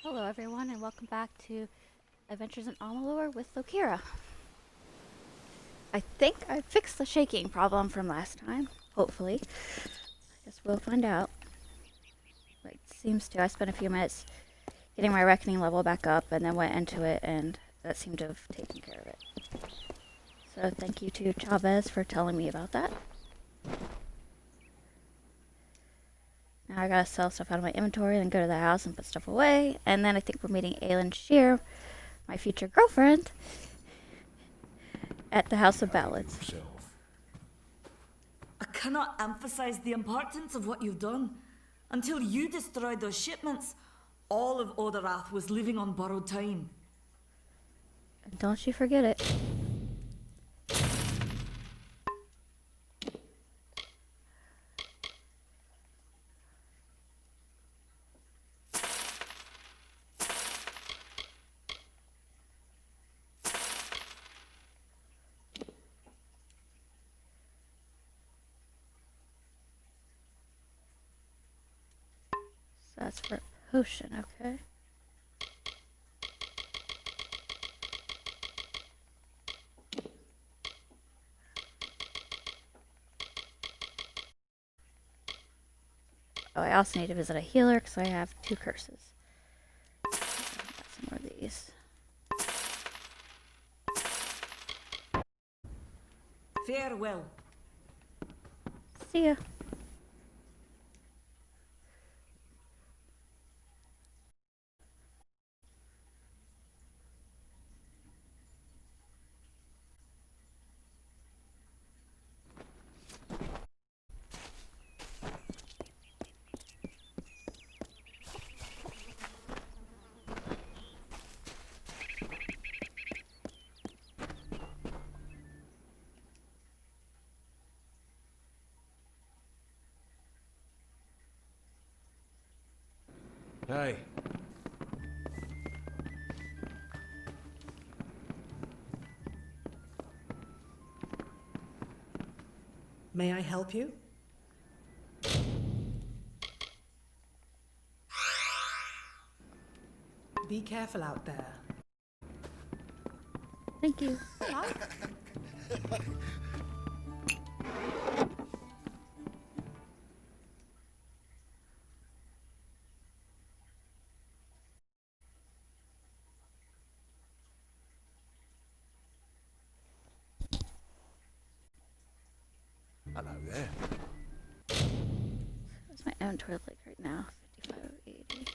Hello, everyone, and welcome back to Adventures in Amalur with Lokira. I think I fixed the shaking problem from last time. Hopefully. I guess we'll find out. But it seems to. I spent a few minutes getting my reckoning level back up and then went into it, and that seemed to have taken care of it. So thank you to Chavez for telling me about that. Now I gotta sell stuff out of my inventory, then go to the house and put stuff away. And then I think we're meeting Alyn Shear, my future girlfriend, at the House of Ballads. I cannot emphasize the importance of what you've done. Until you destroyed those shipments, all of Odarath was living on borrowed time. And don't you forget it. So that's for a potion, okay. Oh, I also need to visit a healer because I have 2 curses. Got some more of these. Farewell. See ya. Hey. May I help you? Be careful out there. Thank you. Hello there. What's my inventory like right now? 55, 80.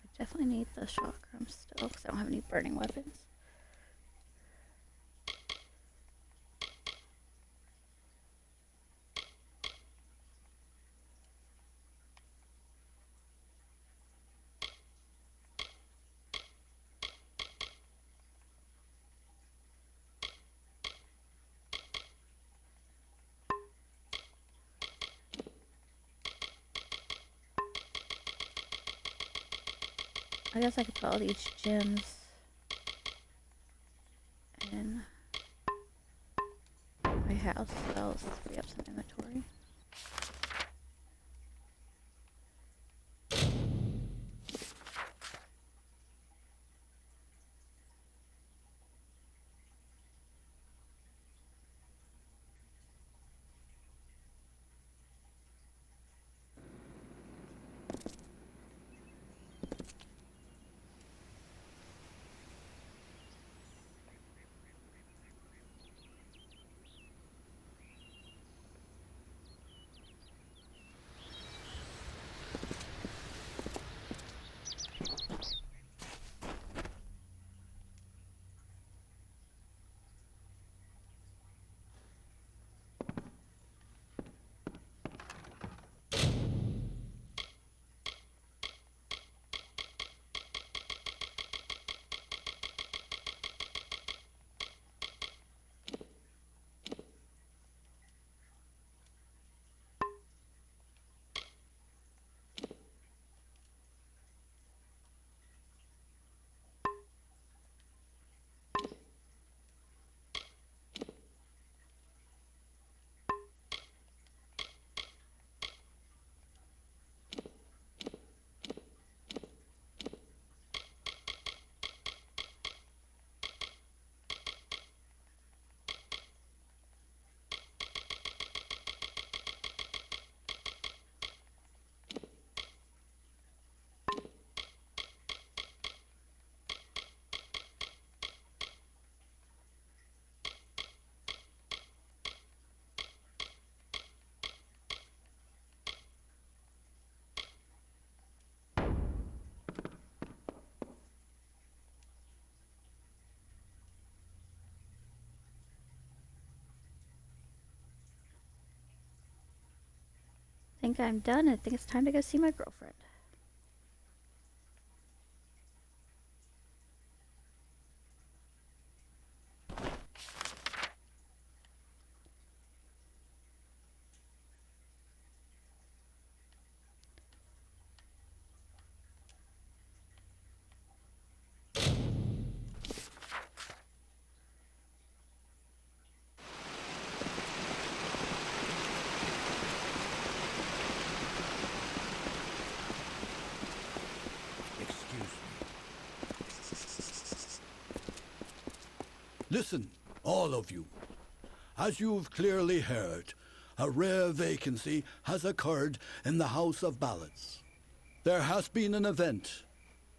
I definitely need the chakram still because I don't have any burning weapons. I guess I could put all these gems in my house as well as free up some inventory. think I'm done. I think it's time to go see my girlfriend. Excuse me. Listen, all of you. As you've clearly heard, a rare vacancy has occurred in the House of Ballads. There has been an event,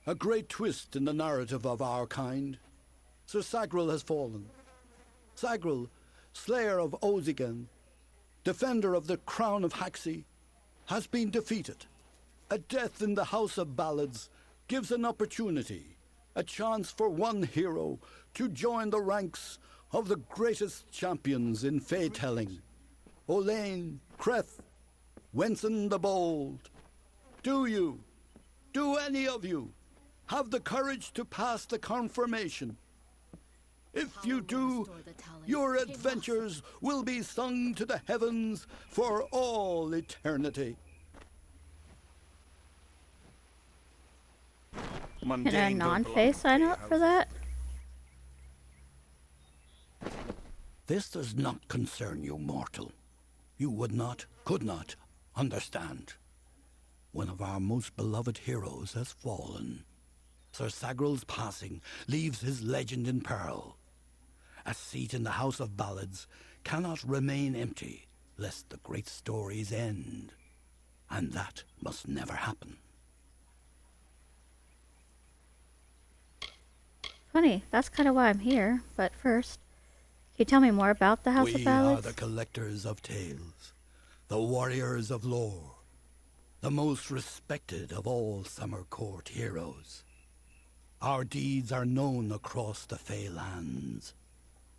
a great twist in the narrative of our kind. Sir Sagril has fallen. Sagril, slayer of Ozigan, defender of the crown of Haxi, has been defeated. A death in the House of Ballads gives an opportunity, a chance for one hero to join the ranks of the greatest champions in fey-telling. Alyn, Creth, Wenson the Bold. Do any of you, have the courage to pass the confirmation? If you do, your adventures will be sung to the heavens for all eternity. Can a non-face sign up for that? This does not concern you, mortal. You would not, could not, understand. One of our most beloved heroes has fallen. Sir Sagril's passing leaves his legend in peril. A seat in the House of Ballads cannot remain empty, lest the great stories end. And that must never happen. Funny, that's kind of why I'm here. But first, can you tell me more about the House of We Ballads? are the collectors of tales, the warriors of lore, the most respected of all Summer Court heroes. Our deeds are known across the Fey lands.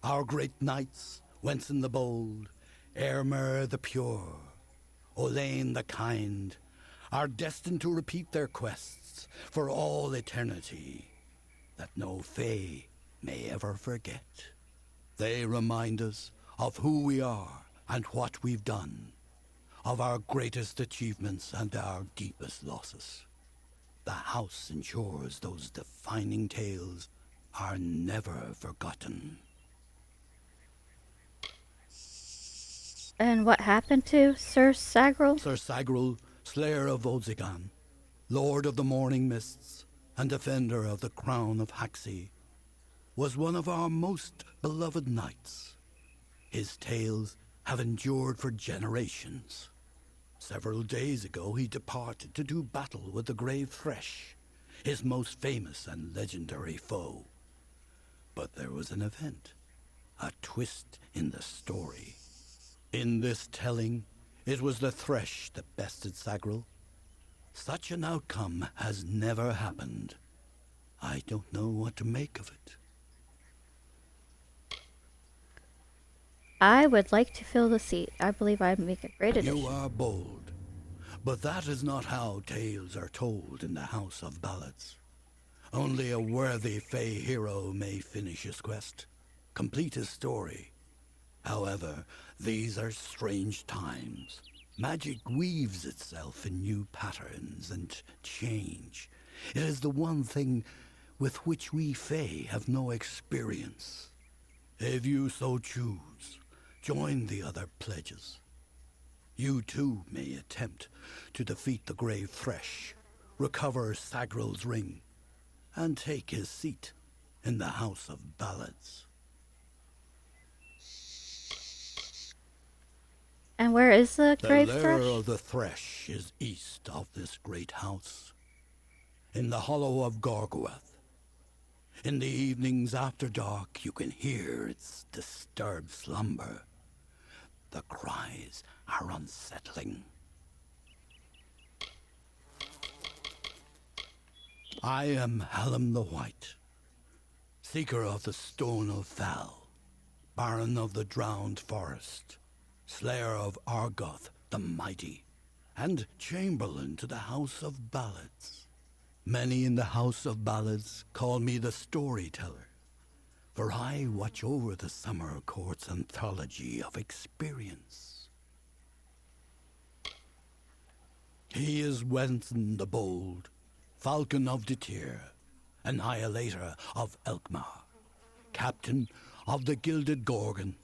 Our great knights, Wenson the Bold, Airmer the Pure, Alyn the Kind, are destined to repeat their quests for all eternity, that no Fey may ever forget. They remind us of who we are and what we've done, of our greatest achievements and our deepest losses. The house ensures those defining tales are never forgotten. And what happened to Sir Sagril? Sir Sagril, Slayer of Ozigan, Lord of the Morning Mists, and defender of the crown of Haxi, was one of our most beloved knights. His tales have endured for generations. Several days ago he departed to do battle with the Grave Thresh, his most famous and legendary foe. But there was an event, a twist in the story. In this telling, it was the Thresh that bested Sagril. Such an outcome has never happened. I don't know what to make of it. I would like to fill the seat. I believe I'd make a great addition. You are bold, but that is not how tales are told in the House of Ballads. Only a worthy Fey hero may finish his quest, complete his story. However, these are strange times. Magic weaves itself in new patterns and change. It is the one thing with which we Fey have no experience. If you so choose, join the other pledges. You too may attempt to defeat the Grave Thresh, recover Sagril's ring, and take his seat in the House of Ballads. And where is the Grave The lair Thresh? of the Thresh is east of this great house, in the hollow of Gorgoeth. In the evenings after dark, you can hear its disturbed slumber. The cries are unsettling. I am Alyn the White, seeker of the Stone of Val, Baron of the Drowned Forest, Slayer of Argoth the Mighty, and chamberlain to the House of Ballads. Many in the House of Ballads call me the storyteller, for I watch over the Summer Court's anthology of experience. He is Wenson the Bold, Falcon of Detir, Annihilator of Elkmar, Captain of the Gilded Gorgon,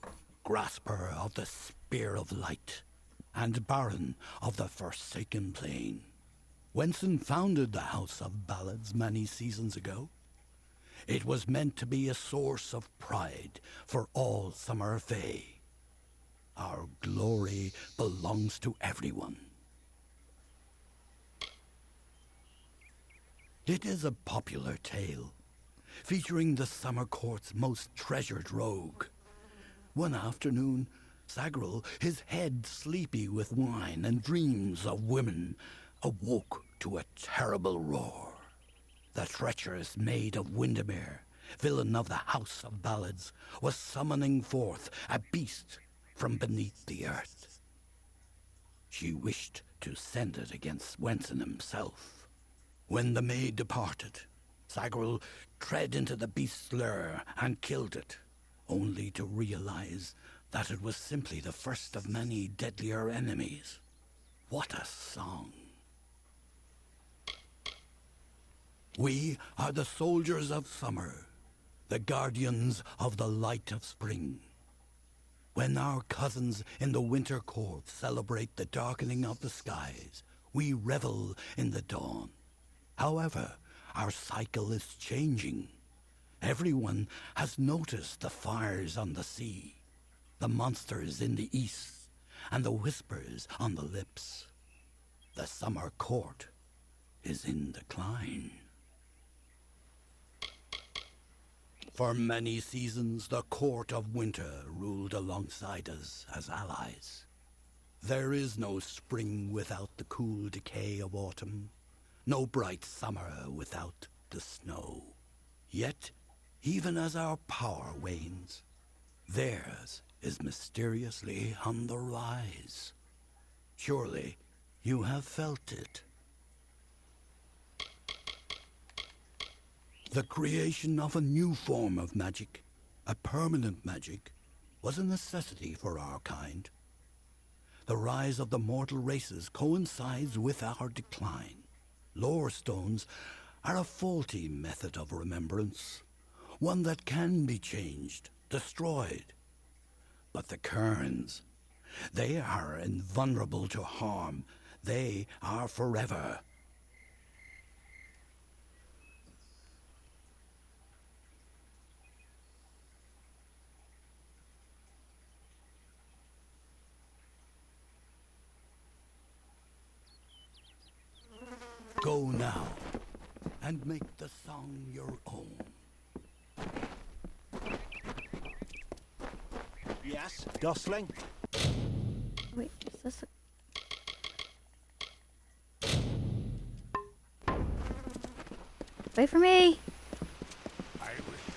Grasper of the Spear of Light, and Baron of the Forsaken Plain. Wenson founded the House of Ballads many seasons ago. It was meant to be a source of pride for all Summer Fae. Our glory belongs to everyone. It is a popular tale, featuring the Summer Court's most treasured rogue. One afternoon, Sagril, his head sleepy with wine and dreams of women, awoke to a terrible roar. The treacherous Maid of Windermere, villain of the House of Ballads, was summoning forth a beast from beneath the earth. She wished to send it against Wenson himself. When the maid departed, Sagril tread into the beast's lair and killed it, only to realize that it was simply the first of many deadlier enemies. What a song! We are the soldiers of summer, the guardians of the light of spring. When our cousins in the winter court celebrate the darkening of the skies, we revel in the dawn. However, our cycle is changing. Everyone has noticed the fires on the sea, the monsters in the east, and the whispers on the lips. The summer court is in decline. For many seasons, the court of winter ruled alongside us as allies. There is no spring without the cool decay of autumn, no bright summer without the snow. Yet, even as our power wanes, theirs is mysteriously on the rise. Surely, you have felt it. The creation of a new form of magic, a permanent magic, was a necessity for our kind. The rise of the mortal races coincides with our decline. Lore stones are a faulty method of remembrance, one that can be changed, destroyed. But the cairns, they are invulnerable to harm. They are forever. Go now, and make the song your own. Yes, Gosling? Wait, is this Wait for me! I wish.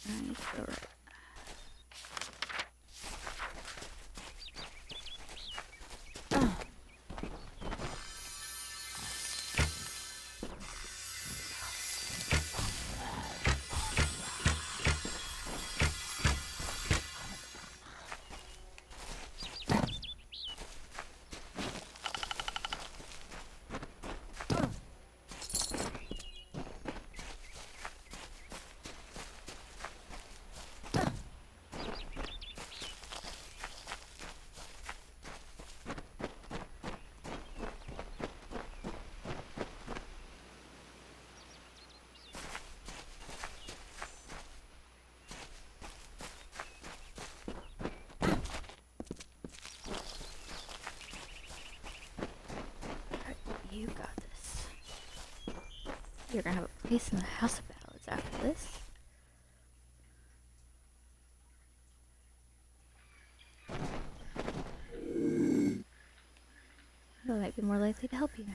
I need to go right. You're gonna have a place in the House of Ballads after this. I might be more likely to help you now.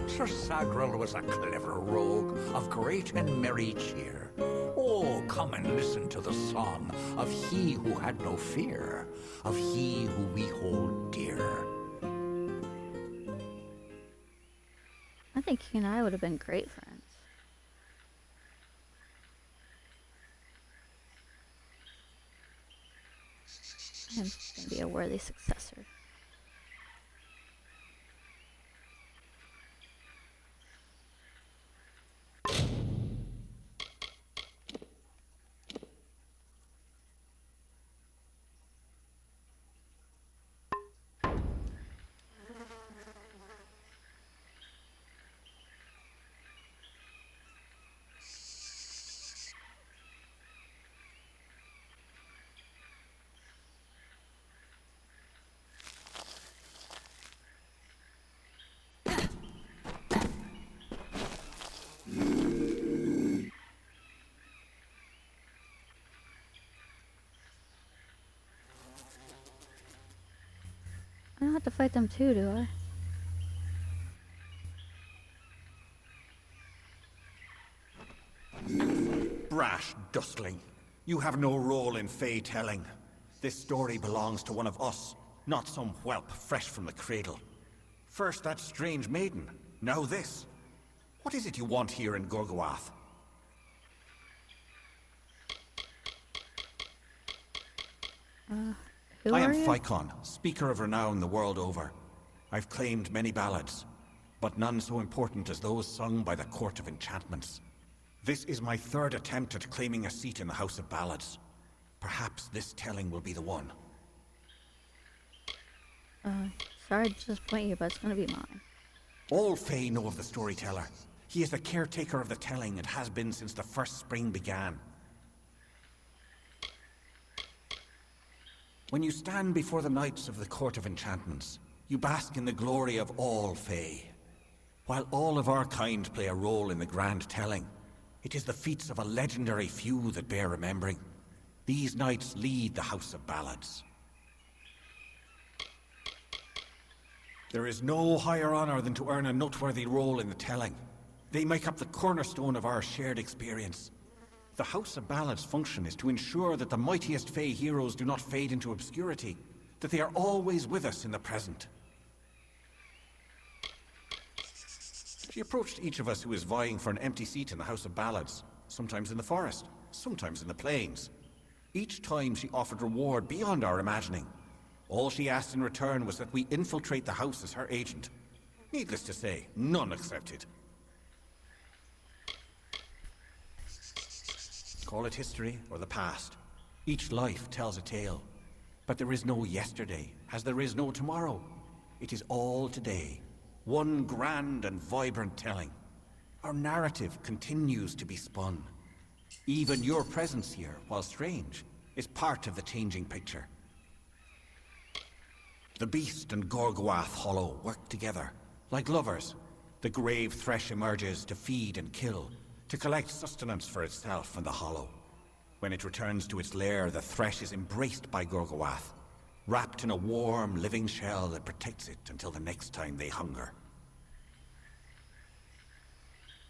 Sir Sagril was a clever rogue of great and merry cheer. Oh, come and listen to the song of he who had no fear, of he who we hold dear. I think he and I would have been great friends. I'm gonna be a worthy successor. I don't have to fight them too, do I? Brash dustling, you have no role in fey telling. This story belongs to one of us, not some whelp fresh from the cradle. First that strange maiden, now this. What is it you want here in Gorgoath? Who I are am you? Phycon, speaker of renown the world over. I've claimed many ballads, but none so important as those sung by the Court of Enchantments. This is my third attempt at claiming a seat in the House of Ballads. Perhaps this telling will be the one. Sorry to disappoint you, but it's gonna be mine. All Fae know of the storyteller. He is the caretaker of the telling and has been since the first spring began. When you stand before the knights of the Court of Enchantments, you bask in the glory of all Fae. While all of our kind play a role in the grand telling, it is the feats of a legendary few that bear remembering. These knights lead the House of Ballads. There is no higher honor than to earn a noteworthy role in the telling. They make up the cornerstone of our shared experience. The House of Ballads' function is to ensure that the mightiest Fae heroes do not fade into obscurity, that they are always with us in the present. She approached each of us who is vying for an empty seat in the House of Ballads, sometimes in the forest, sometimes in the plains. Each time she offered reward beyond our imagining. All she asked in return was that we infiltrate the house as her agent. Needless to say, none accepted. Call it history or the past. Each life tells a tale. But there is no yesterday, as there is no tomorrow. It is all today. One grand and vibrant telling. Our narrative continues to be spun. Even your presence here, while strange, is part of the changing picture. The beast and Gorgoath Hollow work together. Like lovers, the grave thresh emerges to feed and kill, to collect sustenance for itself and the Hollow. When it returns to its lair, the thresh is embraced by Gorgoath, wrapped in a warm, living shell that protects it until the next time they hunger.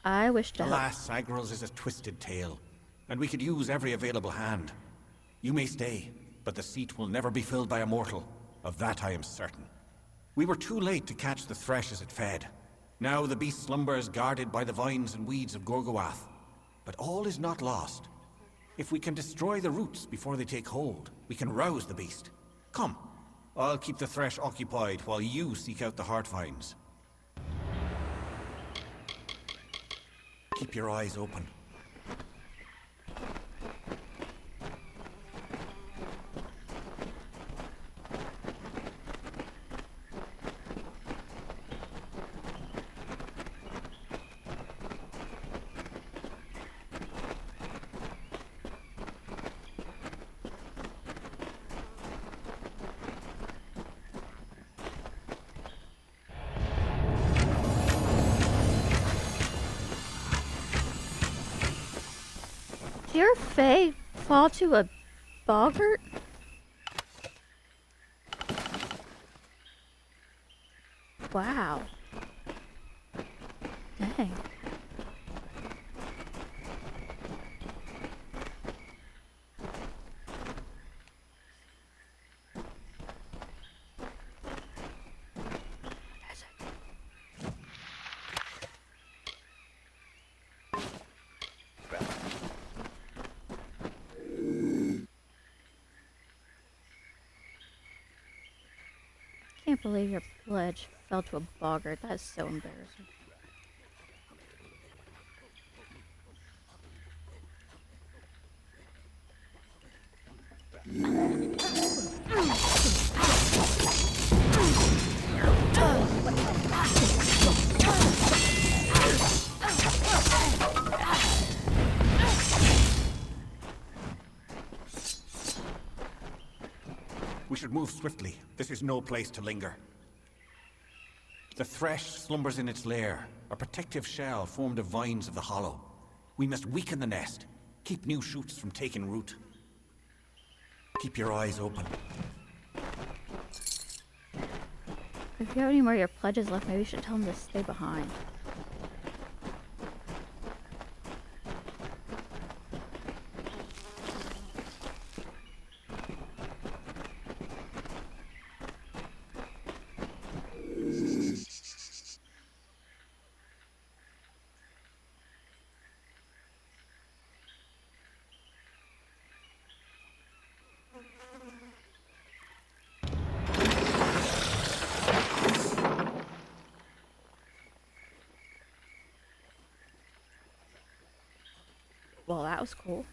I wish to help. Alas, Sagril's is a twisted tale, and we could use every available hand. You may stay, but the seat will never be filled by a mortal. Of that I am certain. We were too late to catch the thresh as it fed. Now the beast slumbers guarded by the vines and weeds of Gorgoath. But all is not lost. If we can destroy the roots before they take hold, we can rouse the beast. Come, I'll keep the thresh occupied while you seek out the heart vines. Keep your eyes open. Did your Fae fall to a boggart? Wow. Dang. Can't believe your pledge fell to a boggart. That is so embarrassing. We should move swiftly. This is no place to linger. The thresh slumbers in its lair, a protective shell formed of vines of the hollow. We must weaken the nest, keep new shoots from taking root. Keep your eyes open. If you have any more of your pledges left, maybe you should tell them to stay behind. Well, that was cool.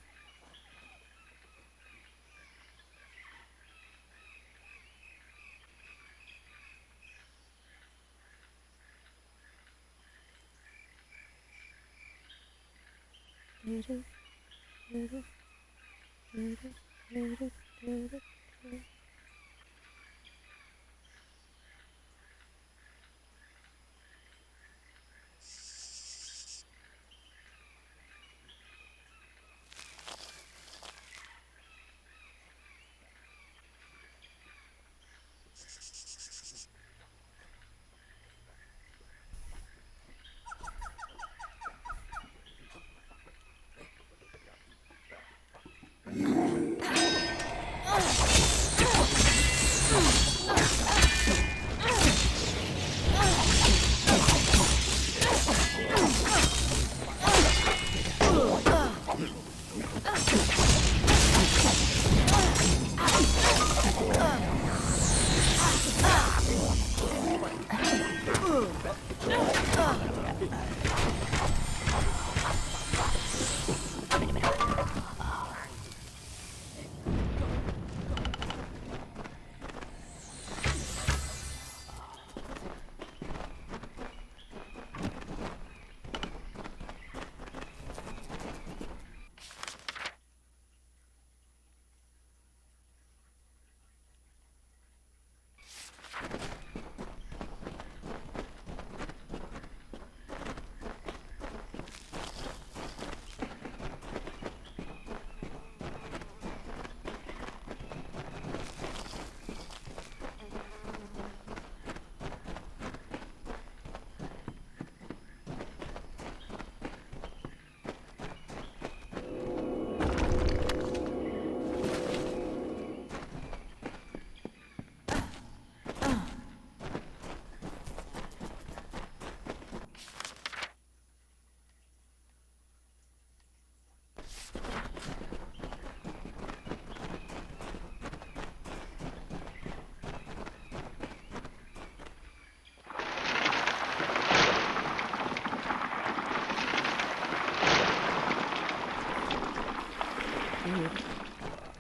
Dude,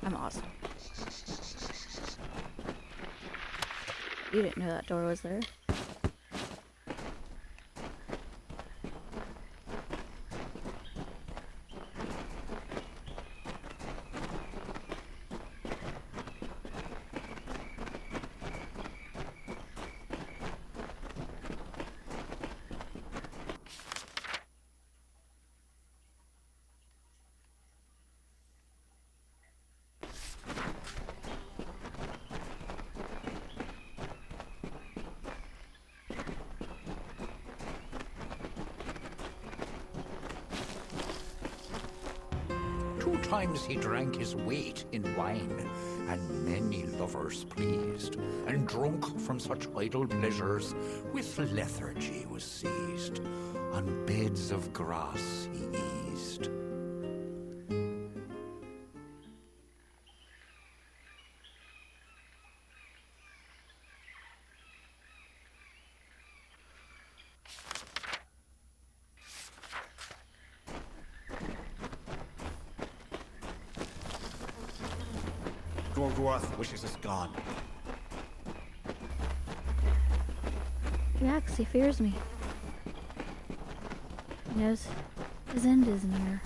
I'm awesome. You didn't know that door was there. times he drank his weight in wine, and many lovers pleased, and drunk from such idle pleasures, with lethargy was seized. On beds of grass he eased. Gorgoroth wishes us gone. Yeah, 'cause he fears me. He knows his end is near.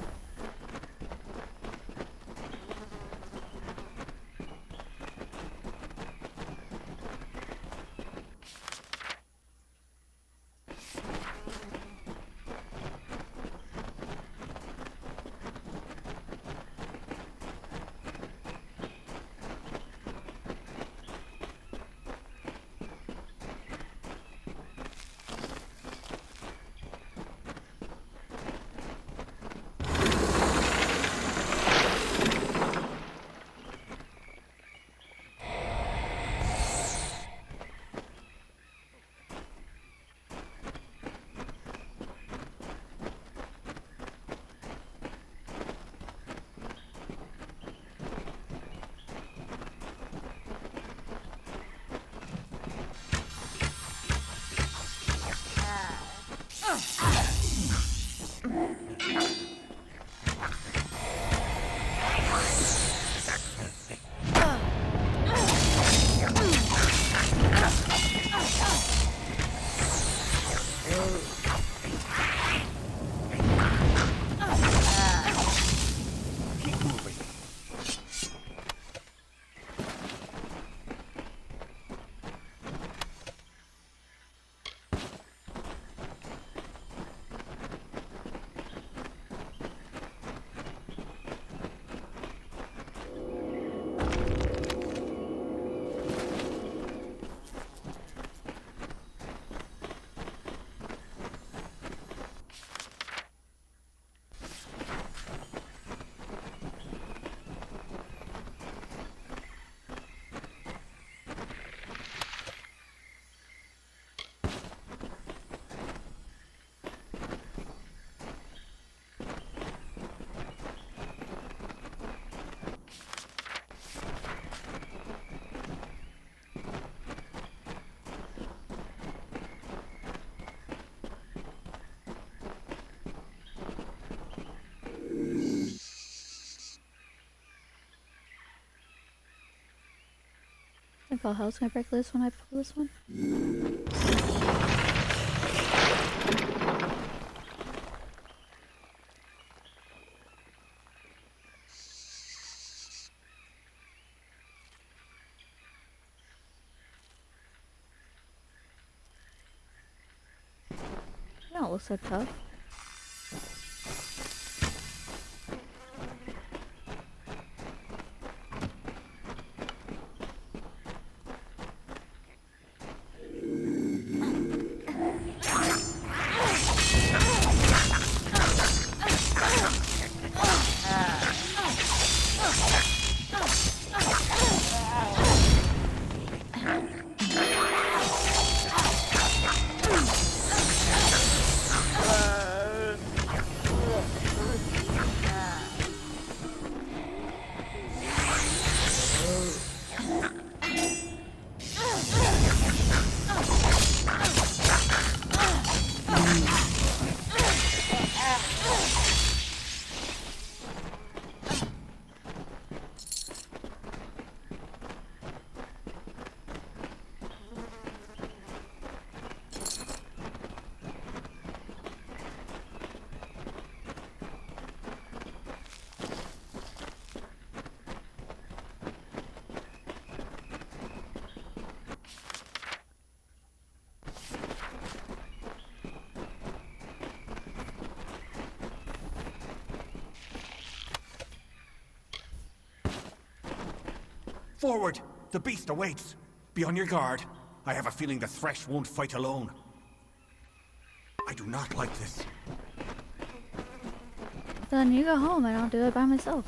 I think all hell's gonna break loose when I pull this one. That don't look so tough. Forward! The beast awaits! Be on your guard. I have a feeling the Thresh won't fight alone. I do not like this. Then you go home and I'll do it by myself.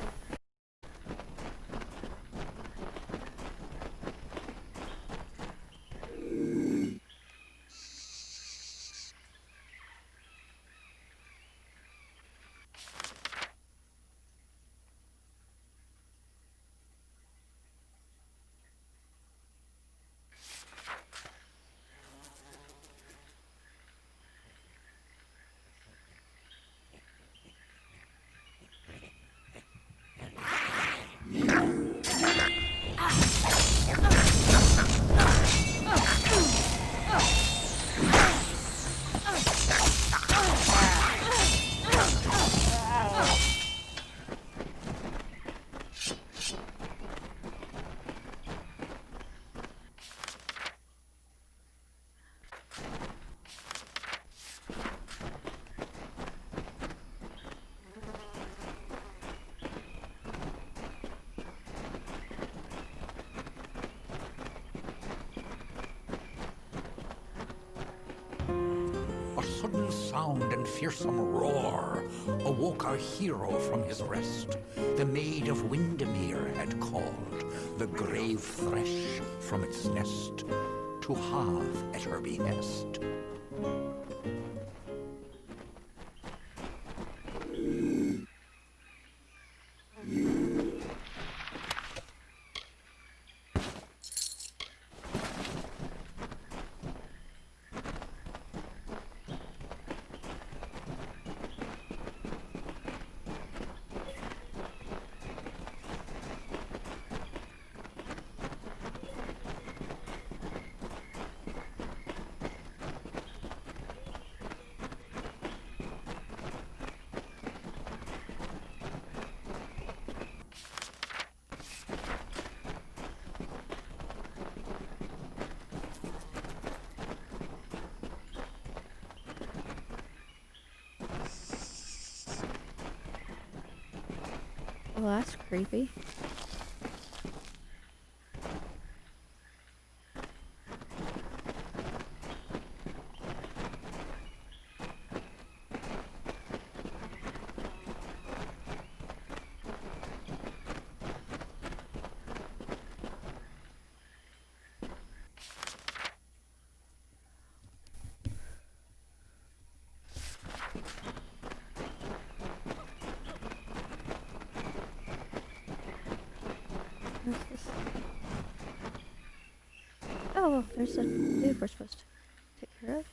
sound and fearsome roar awoke our hero from his rest. The Maid of Windermere had called the grave thresh from its nest to have at her behest. Well, that's creepy. What's this? Oh, there's a dude we're supposed to take care of.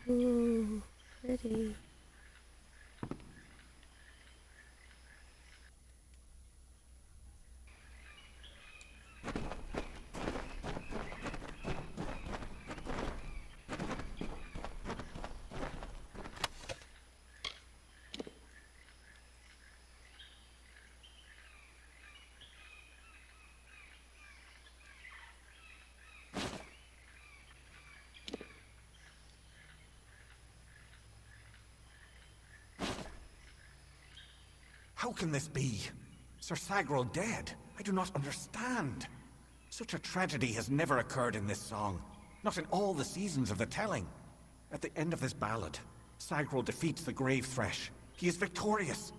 Ooh, pretty. How can this be? Sir Sagrel dead? I do not understand. Such a tragedy has never occurred in this song. Not in all the seasons of the telling. At the end of this ballad, Sagrel defeats the Grave Thresh. He is victorious.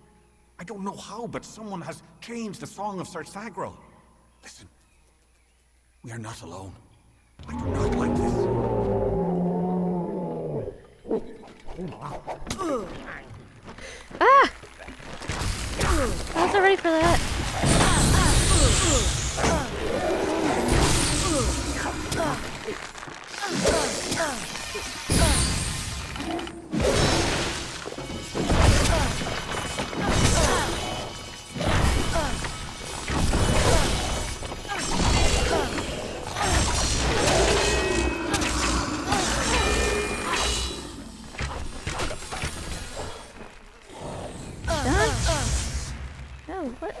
I don't know how, but someone has changed the song of Sir Sagrel. Listen. We are not alone. I do not like this. Ah! I wasn't ready for that. Done? Oh, what?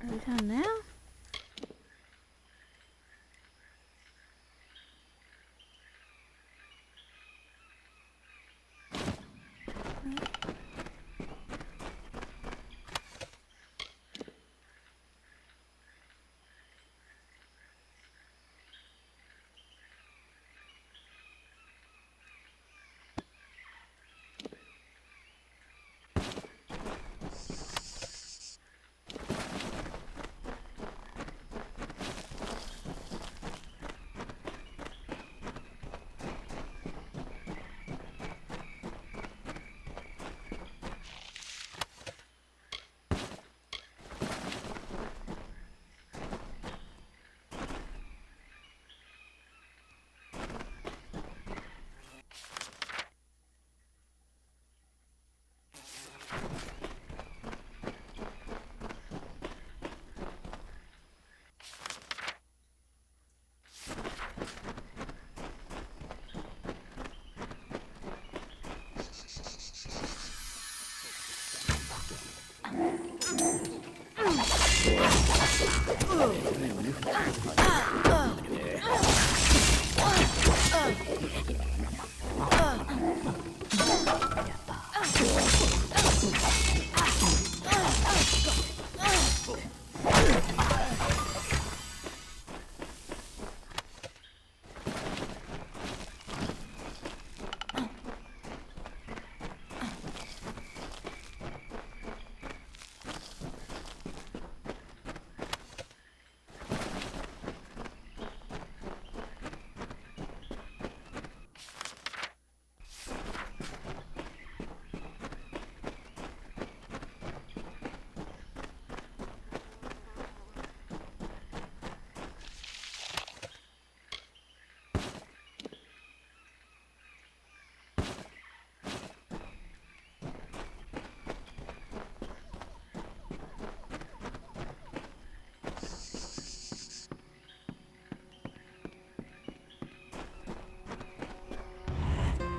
Are we done now?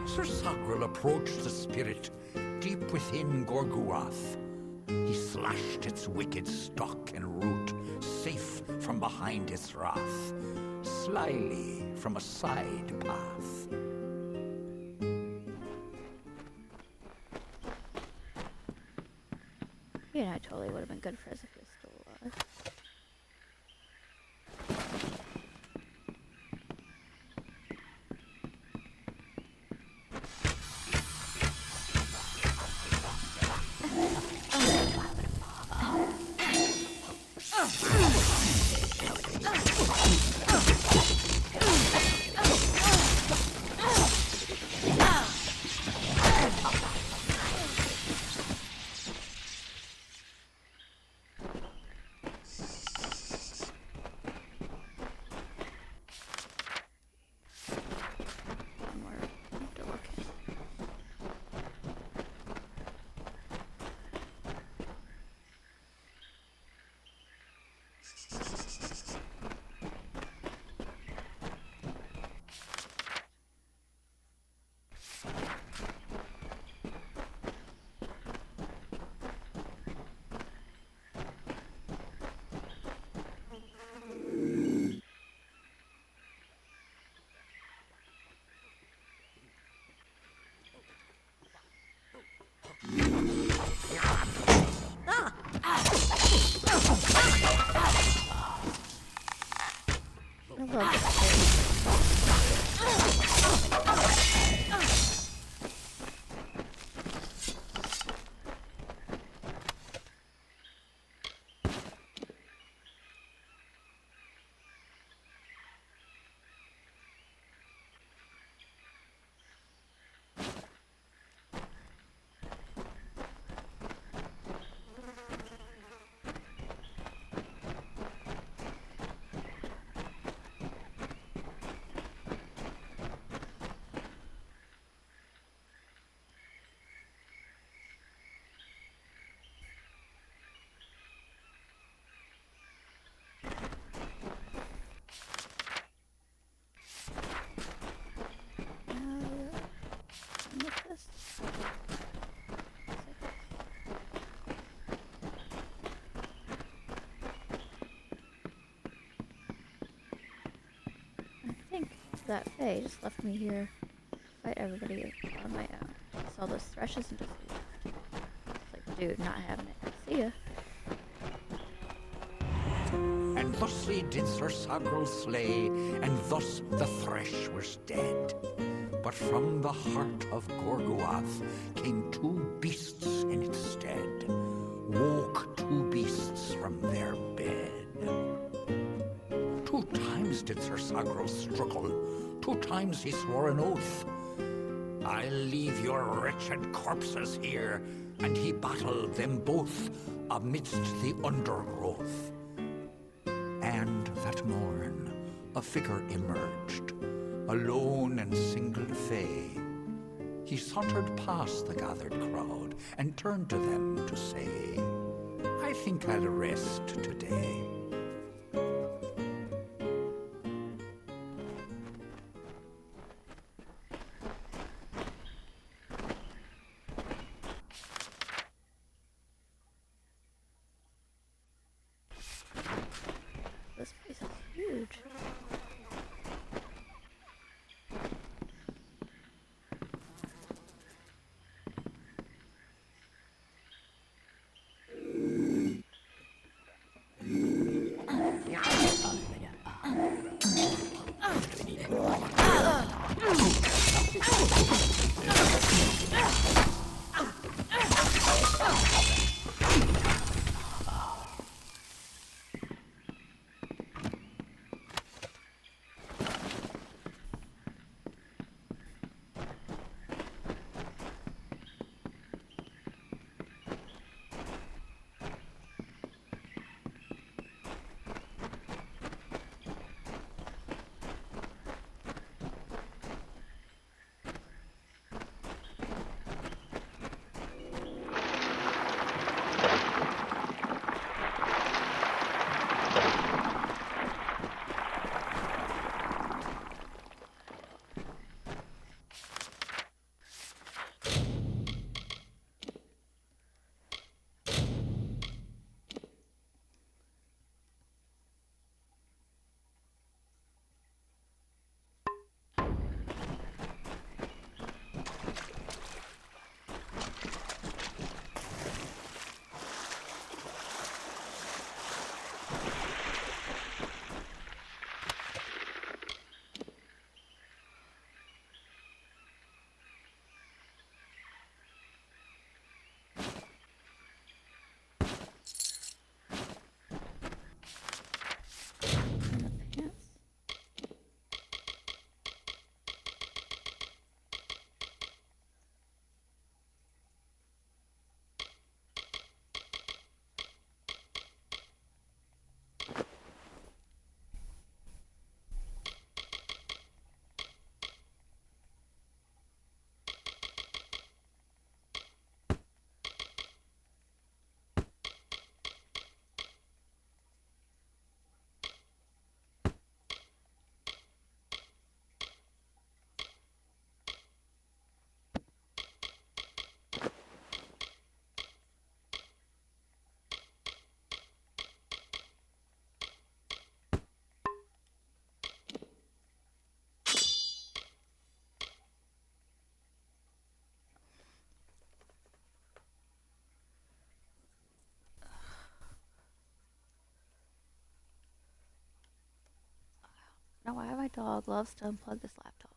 Sir Sagrel approached the spirit deep within Gorguath. He slashed its wicked stock and root, safe from behind its wrath, slyly from a side path. Yeah, it totally would have been good for us if he was still alive. that Fae just left me here to fight everybody on my own. I saw those thrushes and just like, dude, not having it. See ya. And thusly did Sir Sagrel slay, and thus the thresh was dead. But from the heart of Gorgoath came two beasts in its stead. Woke two beasts from their bed. 2 times did Sir Sagrel struggle, 2 times he swore an oath. I'll leave your wretched corpses here, and he battled them both amidst the undergrowth. And that morn a figure emerged, alone and single Fae. He sauntered past the gathered crowd and turned to them to say, I think I'll rest today. This place is huge. Now, why my dog loves to unplug this laptop.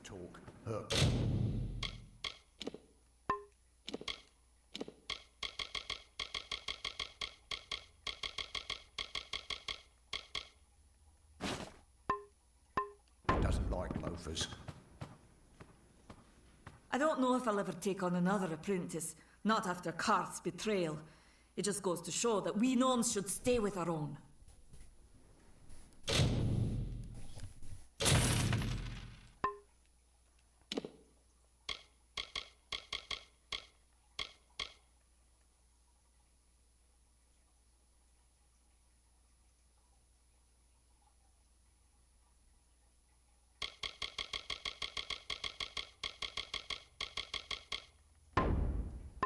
talk. Doesn't like loafers. I don't know if I'll ever take on another apprentice, not after Karth's betrayal. It just goes to show that we gnomes should stay with our own.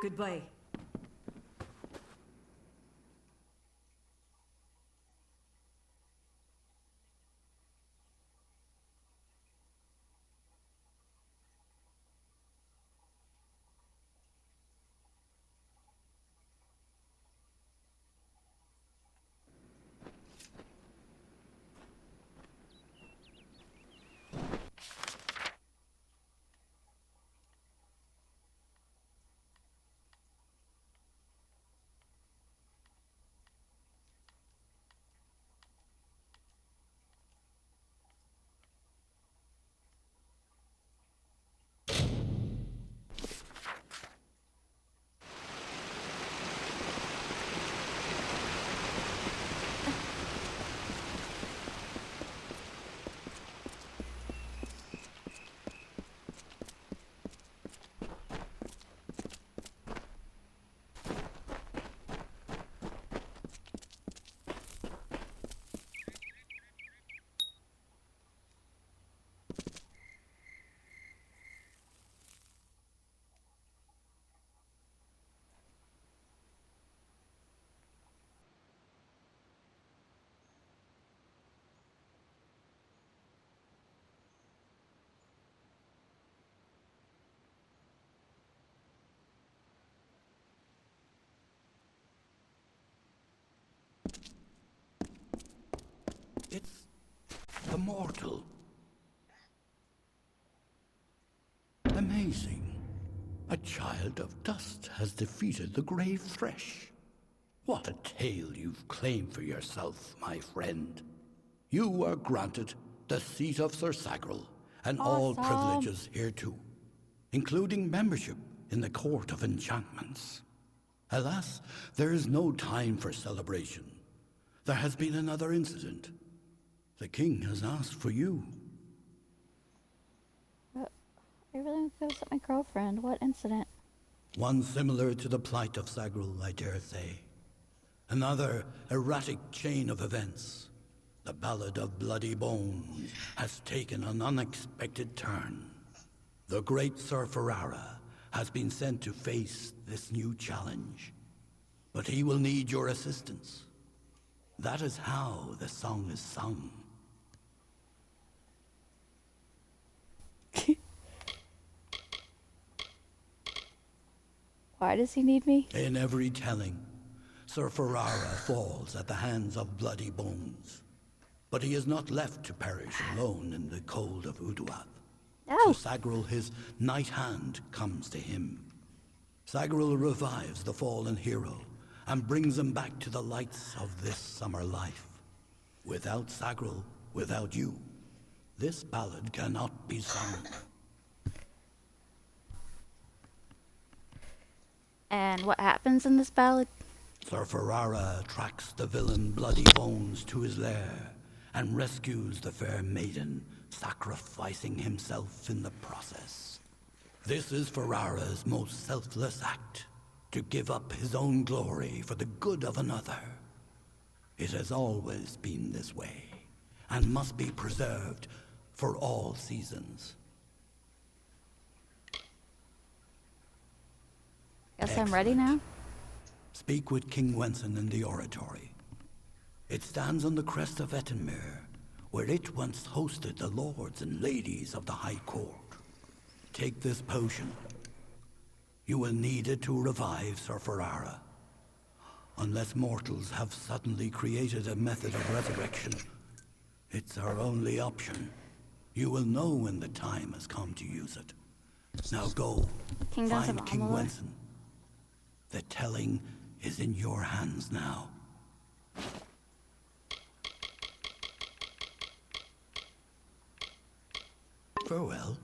Goodbye. It's the mortal. Amazing. A child of dust has defeated the grave Thresh. What a tale you've claimed for yourself, my friend. You are granted the seat of Sir Sagril and all Awesome. privileges hereto, including membership in the Court of Enchantments. Alas, there is no time for celebration. There has been another incident. The king has asked for you. I really want to go visit my girlfriend. What incident? One similar to the plight of Sagril, I dare say. Another erratic chain of events. The Ballad of Bloody Bones has taken an unexpected turn. The great Sir Ferrara has been sent to face this new challenge. But he will need your assistance. That is how the song is sung. Why does he need me? In every telling, Sir Ferrara falls at the hands of Bloody Bones. But he is not left to perish alone in the cold of Uduath. Oh. So Sagril, his night hand, comes to him. Sagril revives the fallen hero and brings him back to the lights of this summer life. Without Sagril, without you, this ballad cannot be sung. And what happens in this ballad? Sir Ferrara tracks the villain Bloody Bones to his lair and rescues the fair maiden, sacrificing himself in the process. This is Ferrara's most selfless act, to give up his own glory for the good of another. It has always been this way, and must be preserved for all seasons. Guess I'm ready now. Speak with King Wenson in the oratory. It stands on the crest of Ettenmere, where it once hosted the lords and ladies of the High Court. Take this potion. You will need it to revive Sir Ferrara. Unless mortals have suddenly created a method of resurrection, it's our only option. You will know when the time has come to use it. Now go, Kingdoms find of King Amalur. Wenson. The telling is in your hands now. Farewell.